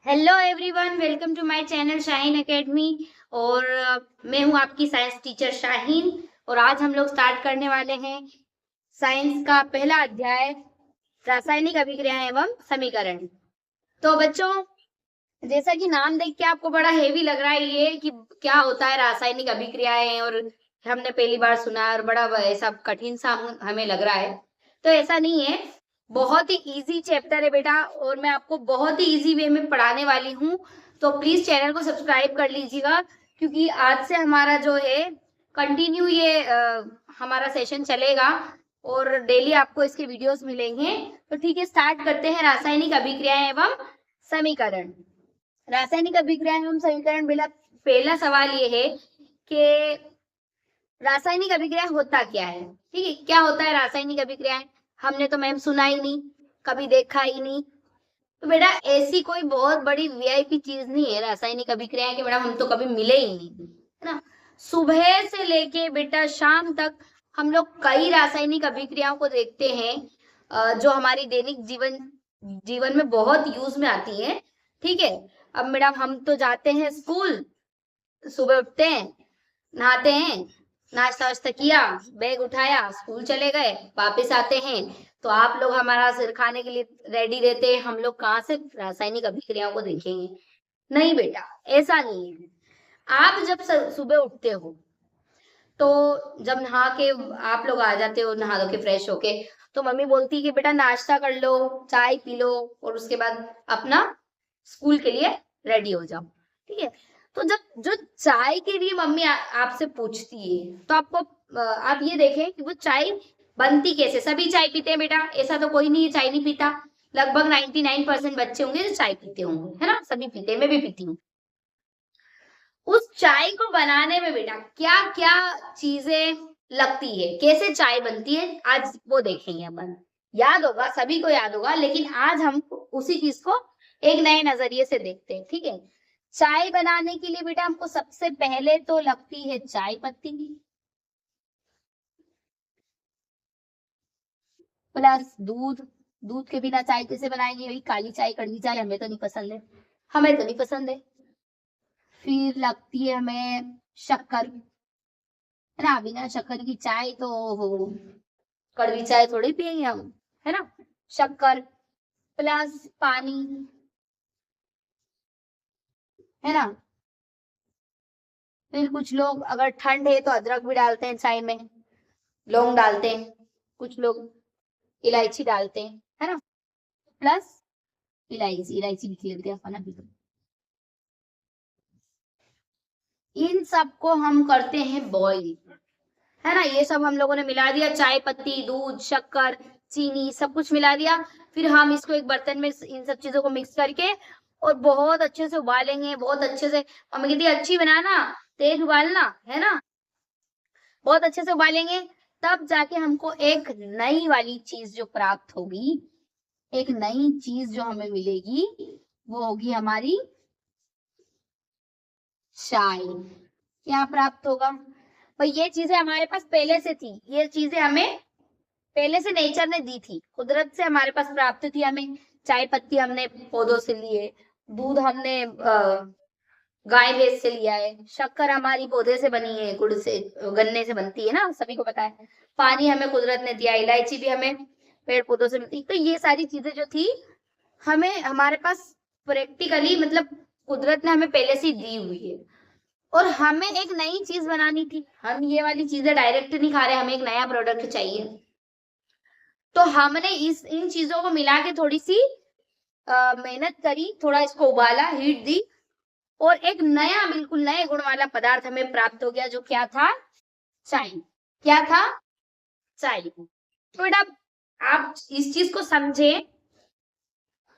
Hello everyone, welcome to my channel Shaheen academy. और मैं हूं आपकी साइंस टीचर शाहीन। और आज हम लोग स्टार्ट करने वाले हैं साइंस का पहला अध्याय, रासायनिक अभिक्रिया एवं समीकरण। तो बच्चों, जैसा कि नाम देख के आपको बड़ा हेवी लग रहा है ये कि क्या होता है रासायनिक अभिक्रियाएं, और हमने पहली बार सुना है और बड़ा ऐसा कठिन सा हमें लग रहा है। तो ऐसा नहीं है, बहुत ही इजी चैप्टर है बेटा, और मैं आपको बहुत ही इजी वे में पढ़ाने वाली हूँ। तो प्लीज चैनल को सब्सक्राइब कर लीजिएगा, क्योंकि आज से हमारा जो है कंटिन्यू ये हमारा सेशन चलेगा और डेली आपको इसके वीडियोस मिलेंगे। तो ठीक है, स्टार्ट करते हैं रासायनिक अभिक्रियाएं एवं समीकरण। रासायनिक अभिक्रिया एवं समीकरण। पहला सवाल ये है कि रासायनिक अभिक्रिया होता क्या है। ठीक है, क्या होता है रासायनिक अभिक्रिया? हमने तो मैम सुना ही नहीं, कभी देखा ही नहीं। तो बेटा ऐसी कोई बहुत बड़ी वीआईपी चीज नहीं है रासायनिक अभिक्रिया के, बेटा हम तो कभी मिले ही नहीं, है ना। सुबह से लेके बेटा शाम तक हम लोग कई रासायनिक अभिक्रियाओं को देखते हैं, जो हमारी दैनिक जीवन में बहुत यूज में आती है। ठीक है, अब मैडम हम तो जाते हैं स्कूल, सुबह उठते हैं, नहाते हैं, नाश्ता वाश्ता किया, बैग उठाया, स्कूल चले गए, वापस आते हैं। तो आप लोग हमारा सिर खाने के लिए रेडी रहते हैं, हम लोग कहाँ से रासायनिक अभिक्रियाओं को देखेंगे? नहीं बेटा, ऐसा नहीं है। आप जब सुबह उठते हो तो जब नहा के आप लोग आ जाते हो, नहा धो के फ्रेश होके, तो मम्मी बोलती है कि बेटा नाश्ता कर लो, चाय पी लो, और उसके बाद अपना स्कूल के लिए रेडी हो जाओ। ठीक है, तो जब जो चाय के लिए मम्मी आपसे पूछती है, तो आप ये देखें कि वो चाय बनती कैसे। सभी चाय पीते हैं बेटा, ऐसा तो कोई नहीं है चाय नहीं पीता। लगभग 99% बच्चे होंगे जो चाय पीते होंगे, है ना, सभी पीते हैं, मैं भी पीती हूँ। उस चाय को बनाने में बेटा क्या क्या चीजें लगती है, कैसे चाय बनती है, आज वो देखेंगे अपन। याद होगा, सभी को याद होगा, लेकिन आज हम उसी चीज को एक नए नजरिए से देखते हैं। ठीक है, चाय बनाने के लिए बेटा हमको सबसे पहले तो लगती है चाय पत्ती प्लस दूध। दूध के बिना चाय कैसे बनाएंगे भाई? काली चाय, कड़वी चाय हमें तो नहीं पसंद है, हमें तो नहीं पसंद है। फिर लगती है हमें शक्कर, है ना। बिना शक्कर की चाय तो हो, कड़वी चाय थोड़ी पियेंगे हम, है ना। शक्कर प्लस पानी, है ना। फिर कुछ लोग अगर ठंड है तो अदरक भी डालते हैं चाय में, लौंग डालते हैं, कुछ लोग इलायची डालते हैं, है ना। प्लस इलायची, इलायची लिख लेते हैं अपन अभी। तो इन सबको हम करते हैं बॉईल, है ना। ये सब हम लोगों ने मिला दिया, चाय पत्ती, दूध, शक्कर, चीनी, सब कुछ मिला दिया। फिर हम इसको एक बर्तन में इन सब चीजों को मिक्स करके और बहुत अच्छे से उबालेंगे, बहुत अच्छे से। मम्मी कहती है अच्छी बनाना, तेज उबालना, है ना। बहुत अच्छे से उबालेंगे, तब जाके हमको एक नई वाली चीज जो प्राप्त होगी, एक नई चीज जो हमें मिलेगी, वो होगी हमारी चाय। क्या प्राप्त होगा? पर ये चीजें हमारे पास पहले से थी, ये चीजें हमें पहले से नेचर ने दी थी, कुदरत से हमारे पास प्राप्त थी। हमें चाय पत्ती हमने पौधों से लिए, दूध हमने गाय भैंस से लिया है, शक्कर हमारी पौधे से बनी है, गुड़ से, गन्ने से बनती है ना, सभी को पता है। पानी हमें कुदरत ने दिया, इलायची भी हमें पेड़ पौधों से मिलती। तो ये सारी चीजें जो थी हमें, हमारे पास प्रैक्टिकली, मतलब कुदरत ने हमें पहले से दी हुई है। और हमें एक नई चीज बनानी थी, हम ये वाली चीजें डायरेक्ट नहीं खा रहे, हमें एक नया प्रोडक्ट चाहिए। तो हमने इन चीजों को मिला के थोड़ी सी मेहनत करी, थोड़ा इसको उबाला, हीट दी, और एक नया, बिल्कुल नए गुण वाला पदार्थ हमें प्राप्त हो गया, जो क्या था? चाय। क्या था? चाय। तो बेटा आप इस चीज को समझे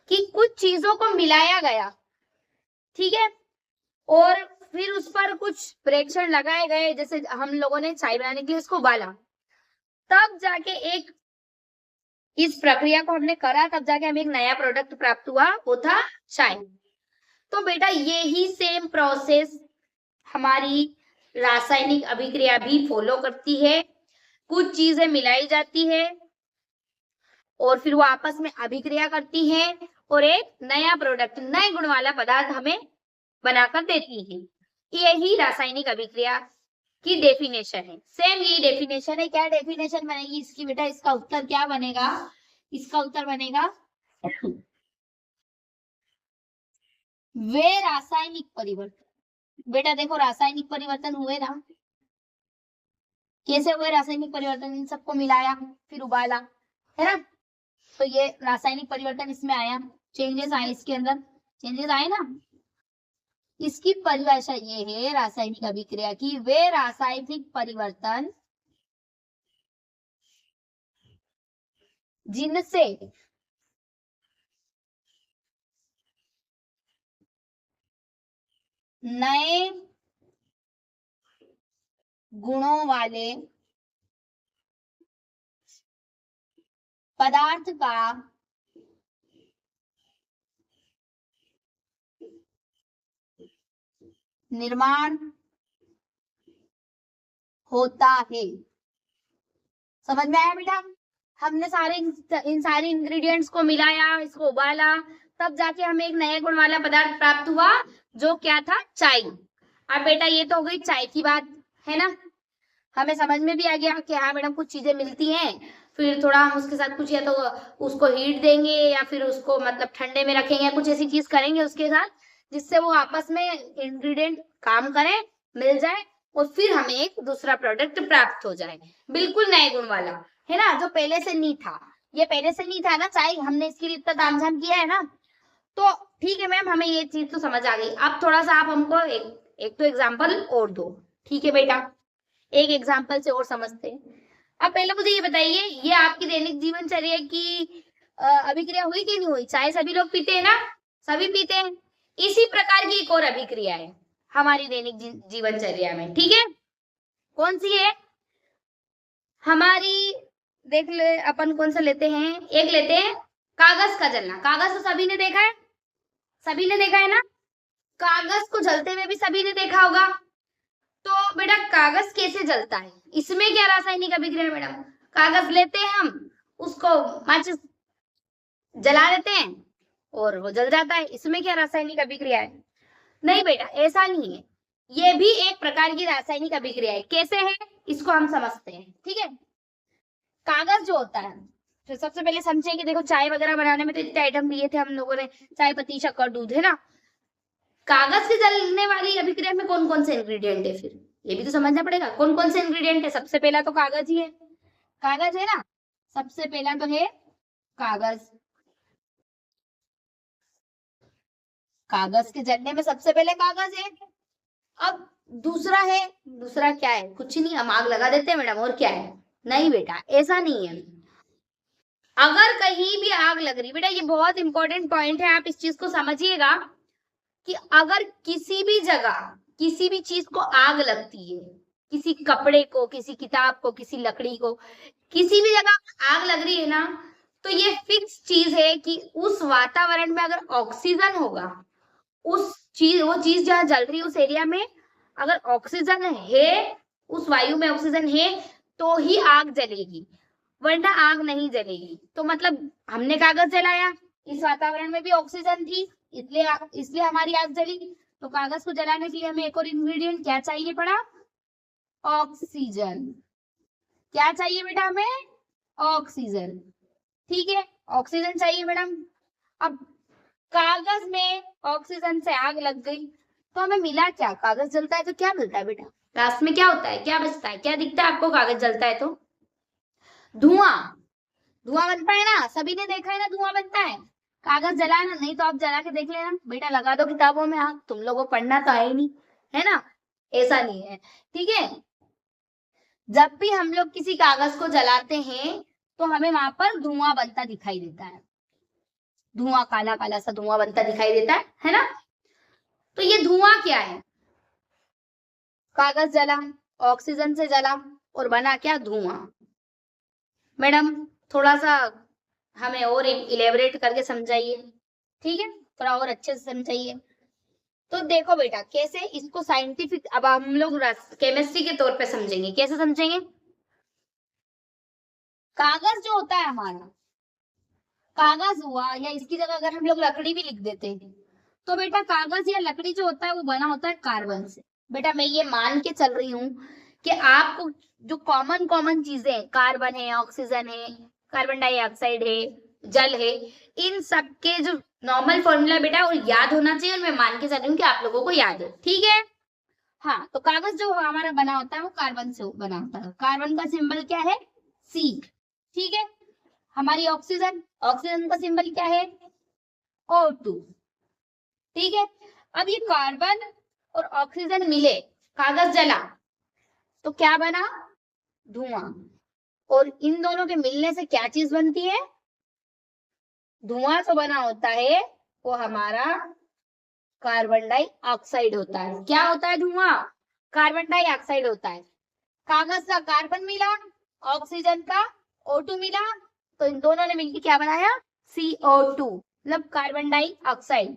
कि कुछ चीजों को मिलाया गया, ठीक है, और फिर उस पर कुछ प्रेक्षण लगाए गए, जैसे हम लोगों ने चाय बनाने के लिए उसको उबाला, तब जाके एक, इस प्रक्रिया को हमने करा, तब जाके हमें एक नया प्रोडक्ट प्राप्त हुआ, वो था चाय। तो बेटा ये ही सेम प्रोसेस हमारी रासायनिक अभिक्रिया भी फॉलो करती है। कुछ चीजें मिलाई जाती है और फिर वो आपस में अभिक्रिया करती हैं, और एक नया प्रोडक्ट, नए गुण वाला पदार्थ हमें बनाकर देती है। यही रासायनिक अभिक्रिया की डेफिनेशन है। सेम यही डेफिनेशन है। क्या डेफिनेशन बनेगी इसकी बेटा? इसका उत्तर क्या बनेगा? इसका उत्तर बनेगा वे रासायनिक परिवर्तन। बेटा देखो, रासायनिक परिवर्तन हुए ना, कैसे हुए रासायनिक परिवर्तन? इन सबको मिलाया फिर उबाला, है ना? तो ये रासायनिक परिवर्तन इसमें आया, चेंजेस आए इसके अंदर, चेंजेस आए ना। इसकी परिभाषा ये है रासायनिक अभिक्रिया की, वे रासायनिक परिवर्तन जिनसे नए गुणों वाले पदार्थ का निर्माण होता है। समझ में आया बेटा? हमने इन सारे इंग्रेडिएंट्स को मिलाया, इसको उबाला, तब जाके हमें एक नए गुण वाला पदार्थ प्राप्त हुआ, जो क्या था? चाय। अब बेटा ये तो हो गई चाय की बात, है ना? हमें समझ में भी आ गया कि हाँ मैडम कुछ चीजें मिलती हैं, फिर थोड़ा हम उसके साथ कुछ या तो उसको हीट देंगे या फिर उसको मतलब ठंडे में रखेंगे, कुछ ऐसी चीज करेंगे उसके साथ जिससे वो आपस में इंग्रेडिएंट काम करें, मिल जाए और फिर हमें एक दूसरा प्रोडक्ट प्राप्त हो जाए, बिल्कुल नए गुण वाला, है ना? जो पहले से नहीं था। ये पहले से नहीं था ना चाय, हमने इसके लिए इतना तामझाम किया है ना। तो ठीक है मैम, हमें ये चीज तो समझ आ गई। अब थोड़ा सा आप हमको एक तो एग्जाम्पल और दो। ठीक है बेटा, एक एग्जाम्पल से और समझते हैं। अब पहले मुझे ये बताइए, ये आपकी दैनिक जीवनचर्या की अभिक्रिया हुई कि नहीं हुई? चाय सभी लोग पीते हैं ना? सभी पीते हैं। इसी प्रकार की एक और अभिक्रिया है हमारी दैनिक जीवनचर्या में। ठीक है, कौन सी है हमारी? देख ले अपन कौन सा लेते हैं। एक लेते हैं कागज का जलना। कागज तो सभी ने देखा है, सभी ने देखा है ना? कागज को जलते हुए भी सभी ने देखा होगा। तो बेटा कागज कैसे जलता है? इसमें क्या रासायनिक अभिक्रिया है मैडम? कागज लेते हैं हम, उसको माचिस जला देते हैं और वो जल जाता है। इसमें क्या रासायनिक अभिक्रिया है? नहीं बेटा, ऐसा नहीं है। ये भी एक प्रकार की रासायनिक अभिक्रिया है। कैसे है इसको हम समझते हैं। ठीक है, कागज जो होता है, तो सबसे पहले समझे कि देखो चाय वगैरह बनाने में तो इतने आइटम दिए थे हम लोगों ने, चाय पत्ती, शक्कर, दूध, है ना? कागज से जलने वाली अभिक्रिया में कौन कौन से इंग्रेडिएंट है? फिर ये भी तो समझना पड़ेगा, कौन कौन से इंग्रेडिएंट है। सबसे पहला तो कागज ही है, कागज है ना? सबसे पहला तो है कागज। कागज के जलने में सबसे पहले कागज है। अब दूसरा है, दूसरा क्या है? कुछ नहीं, हम आग लगा देते हैं मैडम, और क्या है? नहीं बेटा, ऐसा नहीं है। अगर कहीं भी आग लग रही, बेटा ये बहुत इंपॉर्टेंट पॉइंट है, आप इस चीज को समझिएगा कि अगर किसी भी जगह किसी भी चीज को आग लगती है, किसी कपड़े को, किसी किताब को, किसी लकड़ी को, किसी भी जगह आग लग रही है ना, तो ये फिक्स चीज है कि उस वातावरण में अगर ऑक्सीजन होगा, वो चीज जहाँ जल रही है उस एरिया में अगर ऑक्सीजन है, उस वायु में ऑक्सीजन है, तो ही आग जलेगी, वरना आग नहीं जलेगी। तो मतलब हमने कागज जलाया, इस वातावरण में भी ऑक्सीजन थी, इसलिए हमारी आग जली। तो कागज को जलाने के लिए हमें एक और इंग्रेडिएंट क्या चाहिए पड़ा? ऑक्सीजन। क्या चाहिए बेटा हमें? ऑक्सीजन। ठीक है, ऑक्सीजन चाहिए मैडम। अब कागज में ऑक्सीजन से आग लग गई तो हमें मिला क्या? कागज जलता है तो क्या मिलता है बेटा? लास्ट में क्या होता है, क्या बचता है, क्या दिखता है आपको? कागज जलता है तो धुआं, धुआं बनता है ना? सभी ने देखा है ना, धुआं बनता है। कागज जलाना, नहीं तो आप जला के देख लेना बेटा, लगा दो किताबों में आग, तुम लोगों को पढ़ना तो है ही नहीं, है ना? ऐसा नहीं है। ठीक है, जब भी हम लोग किसी कागज को जलाते हैं तो हमें वहां पर धुआं बनता दिखाई देता है, धुआं, काला काला सा धुआं बनता दिखाई देता है ना? तो ये धुआं क्या है? कागज जला, ऑक्सीजन से जला और बना क्या? धुआं। मैडम थोड़ा सा हमें और इलेबोरेट करके समझाइए। ठीक है, थोड़ा और अच्छे से समझाइए। तो देखो बेटा कैसे इसको साइंटिफिक, अब हम लोग केमिस्ट्री के तौर पे समझेंगे। कैसे समझेंगे? कागज जो होता है हमारा, कागज हुआ, या इसकी जगह अगर हम लोग लकड़ी भी लिख देते हैं, तो बेटा कागज या लकड़ी जो होता है वो बना होता है कार्बन से। बेटा मैं ये मान के चल रही हूँ कि आपको जो कॉमन कॉमन चीजें, कार्बन है, ऑक्सीजन है, कार्बन डाइऑक्साइड है, जल है, इन सब के जो नॉर्मल फॉर्मूला बेटा वो याद होना चाहिए, और मैं मान के चल रही हूँ कि आप लोगों को याद है। ठीक है। हाँ, तो कागज जो हमारा बना होता है वो कार्बन से बना होता है। कार्बन का सिंबल क्या है? सी। ठीक है। हमारी ऑक्सीजन, ऑक्सीजन का सिंबल क्या है? O2। ठीक है। अब ये कार्बन और ऑक्सीजन मिले, कागज जला, तो क्या बना? धुआं। और इन दोनों के मिलने से क्या चीज बनती है? धुआं तो बना होता है वो हमारा कार्बन डाइऑक्साइड होता है। क्या होता है? धुआं कार्बन डाइऑक्साइड होता है। कागज का कार्बन मिला, ऑक्सीजन का O2 मिला, तो इन दोनों ने मिलकर क्या बनाया? CO2, मतलब कार्बन डाइऑक्साइड।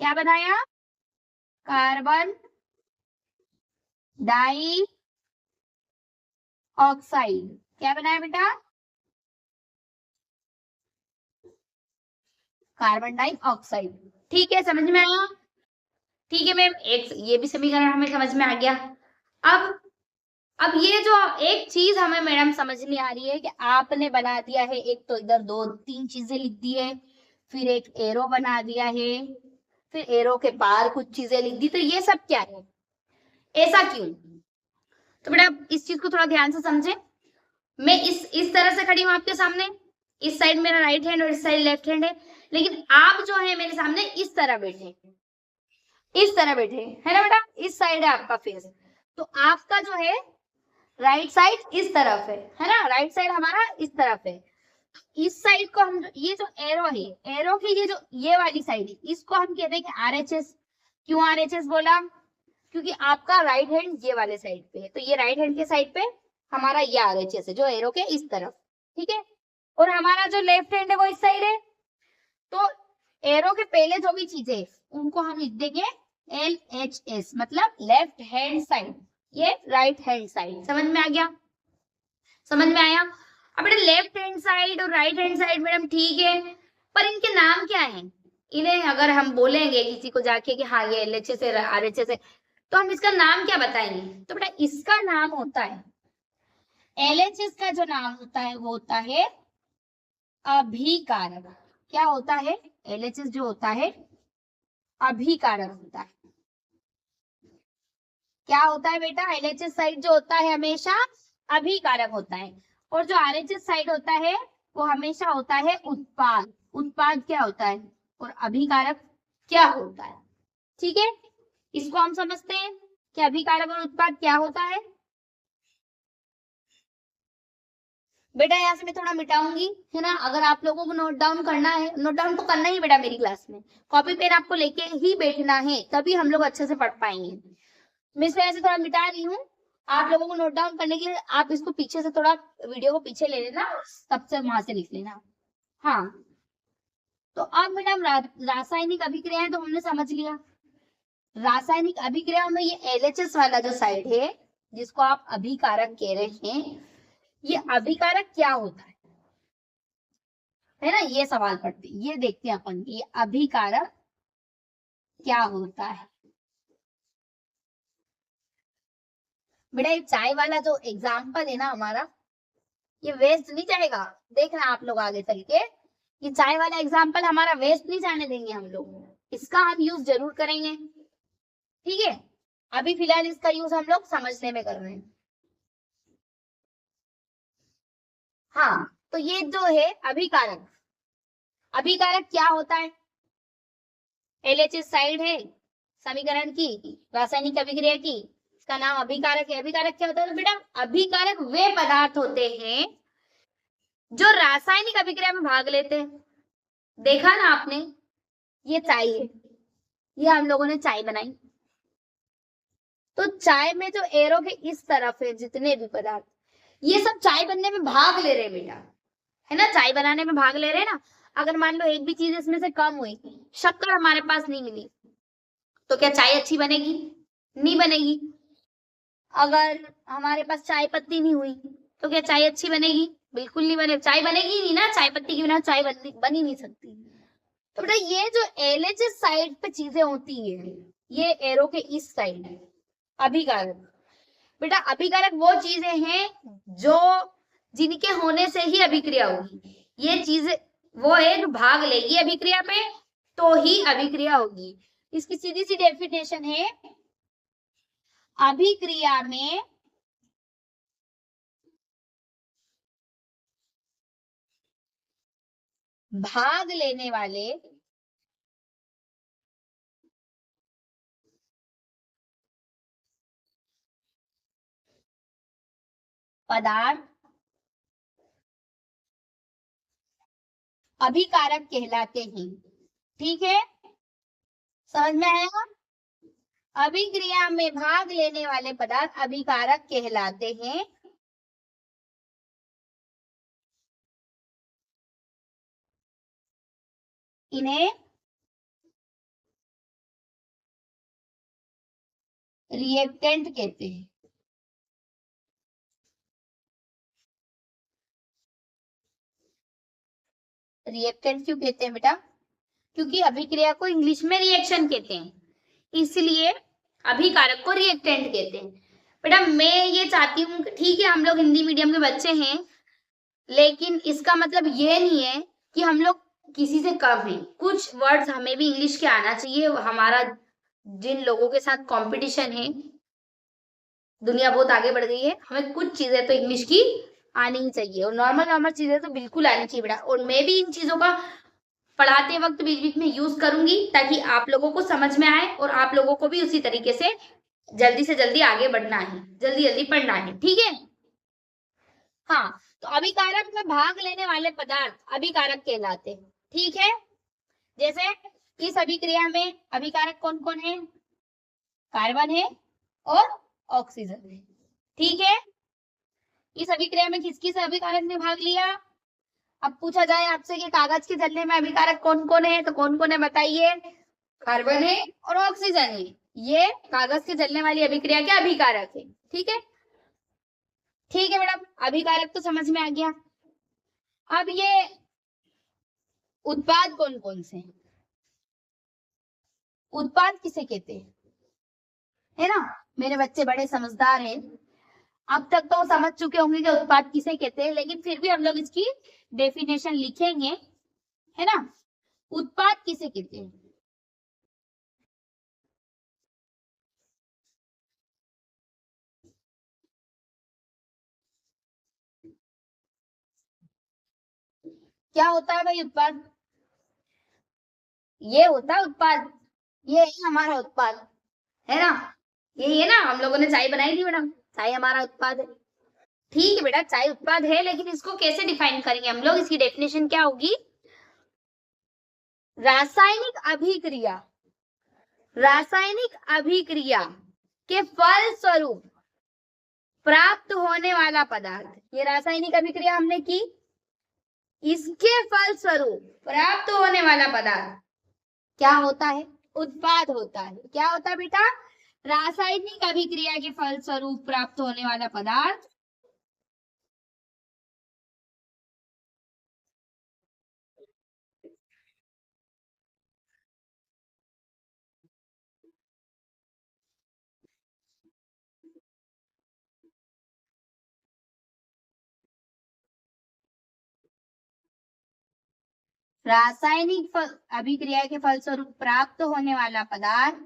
क्या बनाया? Carbon dioxide. क्या बनाया बेटा? Carbon dioxide. ठीक है, समझ में आया? ठीक है मैम, एक ये भी समीकरण हमें समझ में आ गया। अब ये जो एक चीज हमें मैडम समझ नहीं आ रही है कि आपने बना दिया है, एक तो इधर दो तीन चीजें लिख दी है, फिर एक एरो बना दिया है, फिर एरो के पार कुछ चीजें लिख दी, तो ये सब क्या है? ऐसा क्यों? तो बेटा इस चीज को थोड़ा ध्यान से समझे। मैं इस तरह से खड़ी हूं आपके सामने, इस साइड मेरा राइट हैंड और इस साइड लेफ्ट हैंड है, लेकिन आप जो है मेरे सामने इस तरह बैठे, इस तरह बैठे है ना बेटा, इस साइड है आपका फेस, तो आपका जो है राइट साइड इस तरफ है ना, राइट साइड हमारा इस तरफ है। इस साइड को हम, ये जो एरो है, एरो की ये जो ये वाली साइड है, इसको हम कहते हैं कि RHS। क्यों RHS बोला? क्योंकि आपका राइट हैंड ये वाले साइड पे है, तो ये राइट हैंड के साइड पे हमारा ये RHS है जो एरो के इस तरफ। ठीक है। और हमारा जो लेफ्ट हैंड है वो इस साइड है, तो एरो के पहले जो भी चीजें उनको हम लिख देंगे LHS, मतलब लेफ्ट हैंड साइड, ये राइट हैंड साइड। समझ में आ गया? समझ में आया? अब बेटा लेफ्ट हैंड साइड और राइट हैंड साइड मैडम ठीक है, पर इनके नाम क्या हैं? इन्हें अगर हम बोलेंगे किसी को जाके कि हाँ ये LHS है, RHS है, तो हम इसका नाम क्या बताएंगे? तो बेटा इसका नाम होता है, LHS का जो नाम होता है वो होता है अभिकारक। क्या होता है? LHS जो होता है अभिकारक होता है। क्या होता है बेटा? LHS साइड जो होता है हमेशा अभिकारक होता है, और जो RHS साइड होता है वो हमेशा होता है उत्पाद। उत्पाद क्या होता है और अभिकारक क्या होता है? ठीक है, इसको हम समझते हैं कि अभिकारक और उत्पाद क्या होता है। बेटा यहाँ से मैं थोड़ा मिटाऊंगी, है ना, अगर आप लोगों को नोट डाउन करना है, नोट डाउन तो करना ही बेटा, मेरी क्लास में कॉपी पेन आपको लेके ही बैठना है, तभी हम लोग अच्छे से पढ़ पाएंगे। मैं इस वजह से थोड़ा मिटा रही हूँ आप लोगों को नोट डाउन करने के लिए। आप इसको पीछे से थोड़ा वीडियो को पीछे ले लेना, तब से वहां से लिख लेना। हाँ, तो अब मैडम रासायनिक अभिक्रियाएं तो हमने समझ लिया। रासायनिक अभिक्रिया में ये LHS वाला जो साइड है जिसको आप अभिकारक कह रहे हैं, ये अभिकारक क्या होता है ना, ये सवाल पढ़ते, ये देखते हैं अपन, ये अभिकारक क्या होता है। बेटा ये चाय वाला जो एग्जाम्पल है ना हमारा, ये वेस्ट नहीं जाएगा, देखना आप लोग आगे चल के, ये चाय वाला एग्जाम्पल हमारा वेस्ट नहीं जाने देंगे हम लोग, इसका हम यूज जरूर करेंगे। ठीक है, अभी फिलहाल इसका यूज हम लोग समझने में कर रहे हैं। हाँ, तो ये जो है अभिकारक, अभिकारक क्या होता है? LHS साइड है समीकरण की, रासायनिक अभिक्रिया की, इसका नाम अभिकारक है। अभिकारक क्या होता है? तो बेटा अभिकारक वे पदार्थ होते हैं जो रासायनिक अभिक्रिया में भाग लेते हैं। देखा ना आपने, ये चाय है, ये हम लोगों ने चाय बनाई, तो चाय में जो एरो के इस तरफ है जितने भी पदार्थ, ये सब चाय बनने में भाग ले रहे हैं बेटा, है ना, चाय बनाने में भाग ले रहे हैं ना। अगर मान लो एक भी चीज इसमें से कम हुई, शक्कर हमारे पास नहीं मिली, तो क्या चाय अच्छी बनेगी? नहीं बनेगी। अगर हमारे पास चाय पत्ती नहीं हुई, तो क्या चाय अच्छी बनेगी? बिल्कुल नहीं बने, चाय बनेगी नहीं ना, चाय पत्ती के बिना चाय बन ही नहीं सकती। तो बेटा ये जो एलएचएस साइड पे चीजें होती है, ये एरो के इस साइड अभिकारक। बेटा अभिकारक वो चीजें हैं जो जिनके होने से ही अभिक्रिया होगी। ये चीजें वो है जो भाग लेगी अभिक्रिया पे तो ही अभिक्रिया होगी। इसकी सीधी सी डेफिनेशन है, अभिक्रिया में भाग लेने वाले पदार्थ अभिकारक कहलाते हैं। ठीक है, समझ में आया? अभिक्रिया में भाग लेने वाले पदार्थ अभिकारक कहलाते हैं। इन्हें रिएक्टेंट कहते हैं। रिएक्टेंट क्यों कहते हैं बेटा? क्योंकि अभिक्रिया को इंग्लिश में रिएक्शन कहते हैं, इसलिए अभिकारक को रिएक्टेंट कहते हैं। बेटा मैं ये चाहती हूँ, ठीक है हम लोग हिंदी मीडियम के बच्चे हैं, लेकिन इसका मतलब ये नहीं है कि हम लोग किसी से कम हैं। कुछ वर्ड्स हमें भी इंग्लिश के आना चाहिए। हमारा जिन लोगों के साथ कंपटीशन है, दुनिया बहुत आगे बढ़ गई है, हमें कुछ चीजें तो इंग्लिश की आनी ही चाहिए और नॉर्मल नॉर्मल चीजें तो बिल्कुल आनी चाहिए बेटा। और मैं भी इन चीजों का पढ़ाते वक्त बीच बीच में यूज करूंगी ताकि आप लोगों को समझ में आए और आप लोगों को भी उसी तरीके से जल्दी आगे बढ़ना है, जल्दी पढ़ना है। ठीक है, हाँ तो अभिकारक में भाग लेने वाले पदार्थ अभिकारक कहलाते। ठीक है, जैसे इस अभिक्रिया में अभिकारक कौन कौन है? कार्बन है और ऑक्सीजन है। ठीक है, इस अभिक्रिया में किस किस अभिकारक ने भाग लिया? अब पूछा जाए आपसे कि कागज के जलने में अभिकारक कौन कौन है, तो कौन कौन है बताइए? कार्बन है और ऑक्सीजन है, ये कागज के जलने वाली अभिक्रिया के अभिकारक है। ठीक है, ठीक है मैडम, अभिकारक तो समझ में आ गया। अब ये उत्पाद कौन कौन से? उत्पाद किसे कहते हैं? है ना, मेरे बच्चे बड़े समझदार हैं, अब तक तो समझ चुके होंगे कि उत्पाद किसे कहते हैं, लेकिन फिर भी हम लोग इसकी डेफिनेशन लिखेंगे, है ना। उत्पाद किसे कहते हैं? क्या होता है भाई उत्पाद? ये होता है उत्पाद, ये है हमारा उत्पाद, है ना। यही है ना, हम लोगों ने चाय बनाई थी मैडम, चाय हमारा उत्पाद है। ठीक है बेटा, चाय उत्पाद है, लेकिन इसको कैसे डिफाइन करेंगे हम लोग? इसकी डेफिनेशन क्या होगी? रासायनिक अभिक्रिया, रासायनिक अभिक्रिया के फल स्वरूप प्राप्त होने वाला पदार्थ, ये रासायनिक अभिक्रिया हमने की, इसके फल स्वरूप प्राप्त होने वाला पदार्थ क्या होता है? उत्पाद होता है। क्या होता है बेटा? रासायनिक अभिक्रिया के फल स्वरूप प्राप्त होने वाला पदार्थ रासायनिक अभिक्रिया के फलस्वरूप प्राप्त होने वाला पदार्थ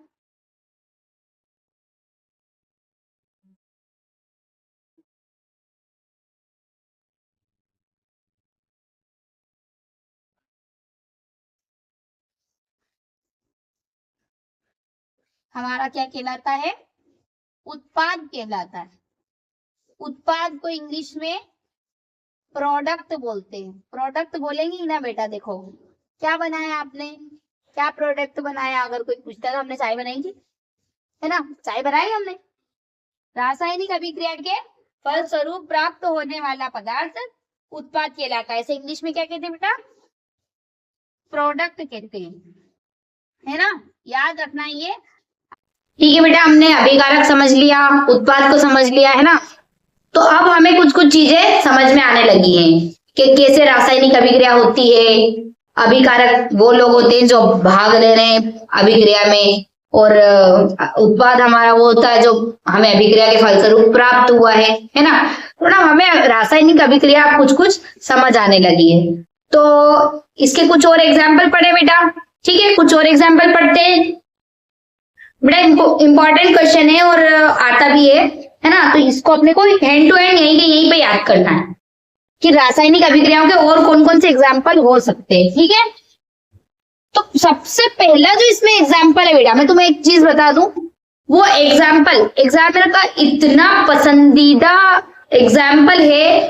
हमारा क्या कहलाता है? उत्पाद कहलाता है। उत्पाद को इंग्लिश में प्रोडक्ट बोलते हैं। प्रोडक्ट बोलेंगे ना बेटा, देखो क्या बनाया आपने, क्या प्रोडक्ट बनाया? अगर कोई पूछता तो हमने चाय बनाई थी, है ना, चाय बनाई हमने। रासायनिक अभिक्रिया के फल स्वरूप प्राप्त होने वाला पदार्थ उत्पाद कहलाता है। ऐसे इंग्लिश में क्या कहते हैं बेटा? प्रोडक्ट कहते हैं, है ना, याद रखना ये। ठीक है बेटा, हमने अभिकारक समझ लिया, उत्पाद को समझ लिया, है ना। तो अब हमें कुछ कुछ चीजें समझ में आने लगी हैं कि कैसे रासायनिक अभिक्रिया होती है। अभिकारक वो लोग होते हैं जो भाग ले रहे हैं अभिक्रिया में, और उत्पाद हमारा वो होता है जो हमें अभिक्रिया के फलस्वरूप प्राप्त हुआ है ना। तो ना हमें रासायनिक अभिक्रिया कुछ कुछ समझ आने लगी है। तो इसके कुछ और एग्जाम्पल पढ़े बेटा, ठीक है, कुछ और एग्जाम्पल पढ़ते हैं बेटा। इंपॉर्टेंट क्वेश्चन है और आता भी है ना। तो इसको अपने को हैंड टू हैंड यहीं पे याद करना है कि रासायनिक अभिक्रियाओं के और कौन कौन से एग्जाम्पल हो सकते हैं, ठीक है। तो सबसे पहला जो इसमें एग्जाम्पल है बेटा, मैं तुम्हें एक चीज बता दूं, वो एग्जामिनर का इतना पसंदीदा एग्जाम्पल है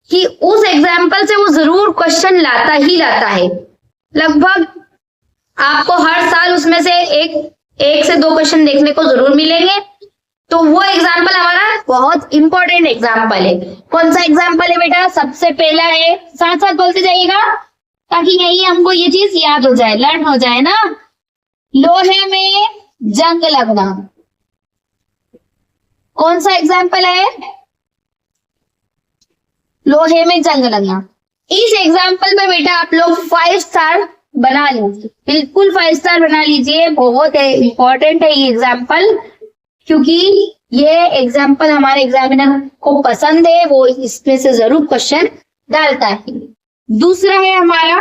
कि उस एग्जाम्पल से वो जरूर क्वेश्चन लाता ही लाता है। लगभग आपको हर साल उसमें से एक से दो क्वेश्चन देखने को जरूर मिलेंगे। तो वो एग्जाम्पल हमारा बहुत इंपॉर्टेंट एग्जाम्पल है। कौन सा एग्जाम्पल है बेटा? सबसे पहला है, साथ साथ बोलते जाइएगा ताकि यही हमको ये चीज याद हो जाए, लर्न हो जाए ना। लोहे में जंग लगना, कौन सा एग्जाम्पल है? लोहे में जंग लगना। इस एग्जाम्पल में बेटा आप लोग 5 स्टार बना लीजिए, बिल्कुल 5 स्टार बना लीजिए। बहुत इंपॉर्टेंट है ये एग्जाम्पल, क्योंकि ये एग्जाम्पल हमारे एग्जामिनर को पसंद है, वो इसमें से जरूर क्वेश्चन डालता है। दूसरा है हमारा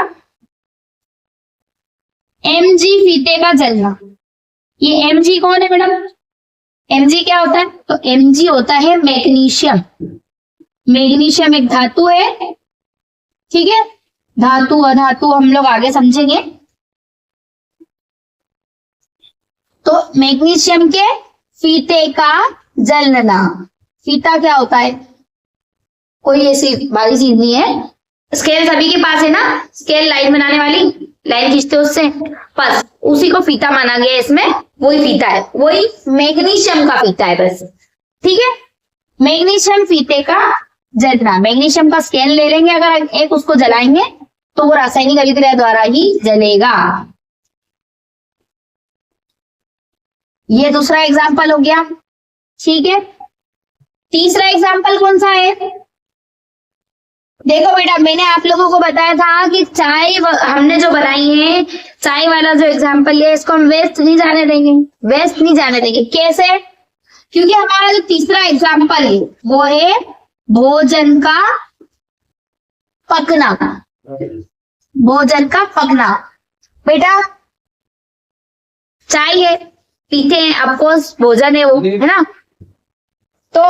Mg फीते का जलना। ये Mg कौन है मैडम? Mg क्या होता है? तो Mg होता है मैग्नीशियम। मैग्नीशियम एक धातु है, ठीक है। धातु अधातु हम लोग आगे समझेंगे। तो मैग्नीशियम के फीते का जलना। फीता क्या होता है? कोई ऐसी भारी चीज नहीं है। स्केल सभी के पास है ना, स्केल लाइन बनाने वाली, लाइन खींचते उससे, बस उसी को फीता माना गया। इसमें वही फीता है, वही मैग्नीशियम का फीता है बस, ठीक है। मैग्नीशियम फीते का जलना, मैग्नीशियम का स्केल ले लेंगे, अगर एक उसको जलाएंगे तो वो रासायनिक अभिक्रिया द्वारा ही जलेगा। ये दूसरा एग्जाम्पल हो गया, ठीक है। तीसरा एग्जाम्पल कौन सा है? देखो बेटा, मैंने आप लोगों को बताया था कि चाय हमने जो बनाई है, चाय वाला जो एग्जाम्पल है, इसको हम वेस्ट नहीं जाने देंगे, वेस्ट नहीं जाने देंगे। कैसे? क्योंकि हमारा जो तीसरा एग्जाम्पल है वो है भोजन का पकना। भोजन का पकना। बेटा चाय है, पीते हैं, ऑफकोर्स भोजन है वो, है ना। तो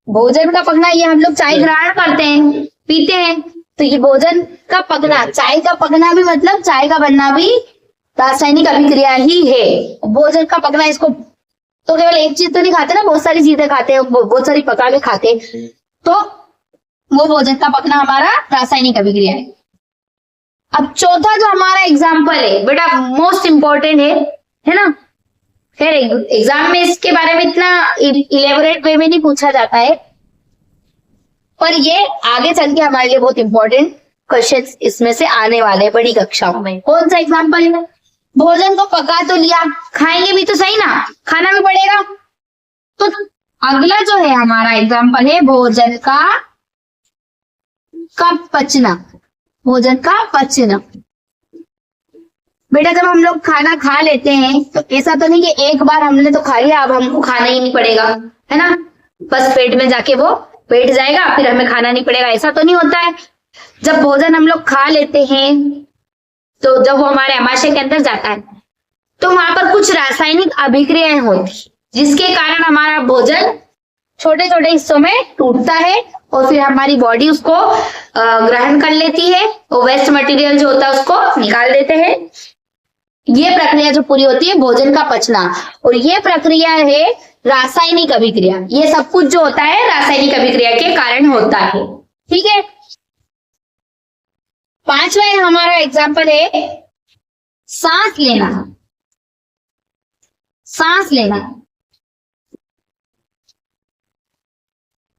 भोजन का पकना, ये हम लोग चाय ग्रहण करते हैं, पीते हैं, तो ये भोजन का पकना, चाय का पकना भी मतलब चाय का बनना भी रासायनिक अभिक्रिया ही है। भोजन का पकना, इसको तो केवल एक चीज तो नहीं खाते ना, बहुत सारी चीजें खाते हैं, बहुत सारी पका के खाते हैं। तो वो भोजन का पकना हमारा रासायनिक अभिक्रिया है। अब चौथा जो हमारा एग्जाम्पल है बेटा, मोस्ट इंपॉर्टेंट है ना। खैर एग्जाम में इसके बारे में इतना इलेबोरेट वे में नहीं पूछा जाता है, पर ये आगे चल के हमारे लिए बहुत इंपॉर्टेंट क्वेश्चंस इसमें से आने वाले बड़ी कक्षाओं में। कौन सा एग्जाम्पल है? भोजन को पका तो लिया, खाएंगे भी तो सही ना, खाना भी पड़ेगा। तो अगला जो है हमारा एग्जाम्पल है भोजन का पचना। भोजन का पचना। बेटा जब हम लोग खाना खा लेते हैं तो ऐसा तो नहीं कि एक बार हमने तो खा लिया अब हमको खाना ही नहीं पड़ेगा, है ना, बस पेट में जाके वो पेट जाएगा फिर हमें खाना नहीं पड़ेगा, ऐसा तो नहीं होता है। जब भोजन हम लोग खा लेते हैं तो जब वो हमारे आमाशय के अंदर जाता है तो वहां पर कुछ रासायनिक अभिक्रियाएं होती, जिसके कारण हमारा भोजन छोटे छोटे हिस्सों में टूटता है और फिर हमारी बॉडी उसको ग्रहण कर लेती है और वेस्ट मटेरियल जो होता है उसको निकाल देते हैं। ये प्रक्रिया जो पूरी होती है भोजन का पचना, और ये प्रक्रिया है रासायनिक अभिक्रिया। ये सब कुछ जो होता है रासायनिक अभिक्रिया के कारण होता है, ठीक है। पांचवा हमारा एग्जाम्पल है सांस लेना। सांस लेना,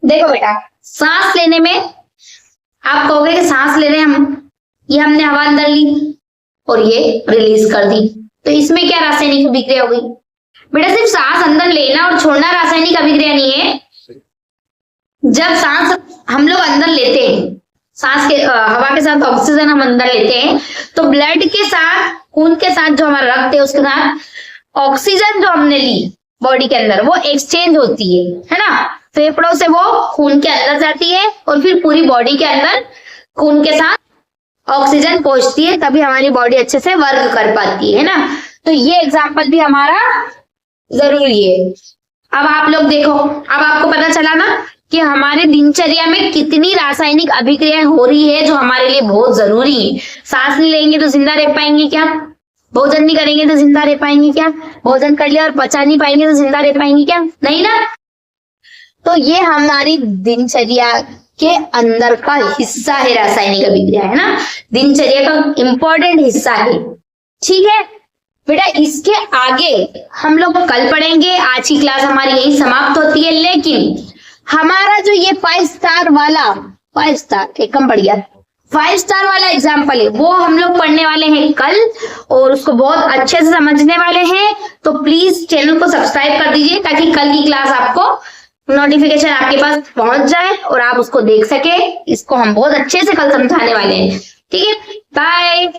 देखो बेटा सांस लेने में आप कहोगे कि सांस ले रहे हैं हम, ये हमने हवा अंदर ली और ये रिलीज कर दी, तो इसमें क्या रासायनिक अभिक्रिया हो गई? बेटा सिर्फ सांस अंदर लेना और छोड़ना रासायनिक अभिक्रिया नहीं है, जब सांस हम लोग अंदर लेते हैं, सांस के हवा के साथ ऑक्सीजन हम अंदर लेते हैं, तो ब्लड के साथ, खून के साथ जो हमारा रक्त है उसके साथ ऑक्सीजन जो हमने ली बॉडी के अंदर वो एक्सचेंज होती है ना। फेफड़ों से वो खून के अंदर जाती है और फिर पूरी बॉडी के अंदर खून के साथ ऑक्सीजन पहुंचती है, तभी हमारी बॉडी अच्छे से वर्क कर पाती है ना। तो ये एग्जाम्पल भी हमारा जरूरी है। अब आप लोग देखो, अब आपको पता चला ना कि हमारे दिनचर्या में कितनी रासायनिक अभिक्रियाएं हो रही है जो हमारे लिए बहुत जरूरी है। सांस नहीं लेंगे तो जिंदा रह पाएंगे क्या? भोजन नहीं करेंगे तो जिंदा रह पाएंगे क्या? भोजन कर लिया और पचा नहीं पाएंगे तो जिंदा रह पाएंगे क्या? नहीं ना। तो ये हमारी दिनचर्या के अंदर का हिस्सा है, रासायनिक अभिक्रिया है ना, दिनचर्या का इंपॉर्टेंट हिस्सा है। ठीक है बेटा, इसके आगे हम लोग कल पढ़ेंगे। आज की क्लास हमारी यही समाप्त होती है, लेकिन हमारा जो ये 5 स्टार वाला, 5 स्टार एकदम बढ़िया 5 स्टार वाला एग्जाम्पल है वो हम लोग पढ़ने वाले हैं कल, और उसको बहुत अच्छे से समझने वाले हैं। तो प्लीज चैनल को सब्सक्राइब कर दीजिए ताकि कल की क्लास आपको नोटिफिकेशन आपके पास पहुंच जाए और आप उसको देख सके। इसको हम बहुत अच्छे से कल समझाने वाले हैं। ठीक है, बाय।